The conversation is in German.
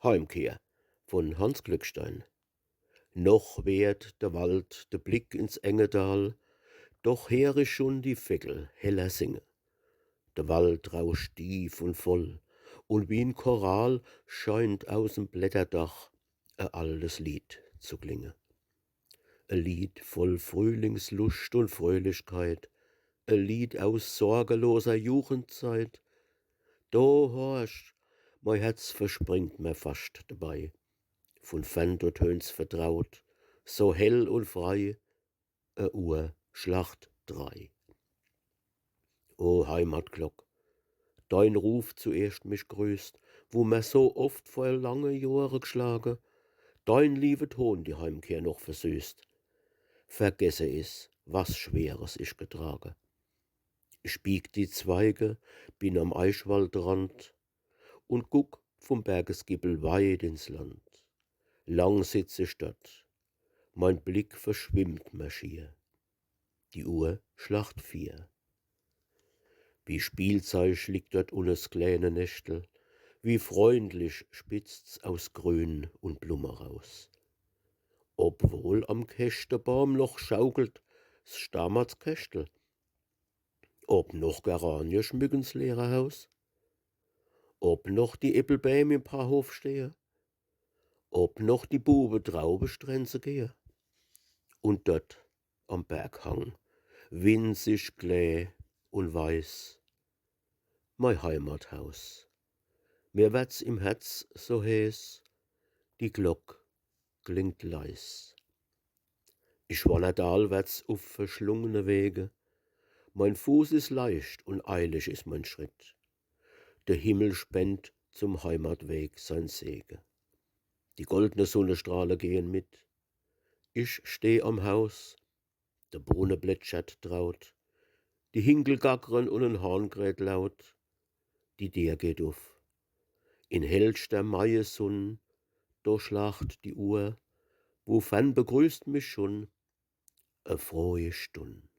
Heimkehr von Hans Glückstein. Noch wehrt der Wald, der Blick ins enge Tal, doch höre schon die Vögel heller singen. Der Wald rauscht tief und voll, und wie 'n Choral scheint aus'm Blätterdach altes Lied zu klingen. Lied voll Frühlingslust und Fröhlichkeit, Lied aus sorgeloser Jugendzeit. Da horch, mein Herz verspringt mir fast dabei. Von fern dort tönt's vertraut, so hell und frei, Uhr schlacht 3. O Heimatglock, dein Ruf zuerst mich grüßt, wo mir so oft vor lange Jahre geschlagen, dein liebe Ton die Heimkehr noch versüßt. Vergesse is, was Schweres ich getragen. Ich bieg die Zweige, bin am Eichwaldrand und guck vom Bergesgibbel weit ins Land. Lang sitz ich dort, mein Blick verschwimmt mir schier. Die Uhr schlacht 4. Wie Spielzeug liegt dort unes kleine Nächtel, wie freundlich spitzt's aus Grün und Blume raus. Obwohl am Kästebaum noch schaukelt s Stammertskästel, ob noch Geranien schmücken's leere Haus, ob noch die Äppelbäm im Pfarrhof stehe, ob noch die Bube Traubenstränze gehe. Und dort am Berghang, winzig klee und weiß, mein Heimathaus. Mir wird's im Herz so heiß, die Glock klingt leis. Ich wandert allwärts auf verschlungene Wege, mein Fuß ist leicht und eilig ist mein Schritt. Der Himmel spendt zum Heimatweg sein Segen. Die goldene Sonnenstrahlen gehen mit. Ich steh am Haus, der Brunnen plätschert traut, die Hinkel gackern und ein Hahn kräht laut. Die Dier geht auf. In hellster Maiesonn, da schlacht die Uhr, wofern begrüßt mich schon frohe Stund.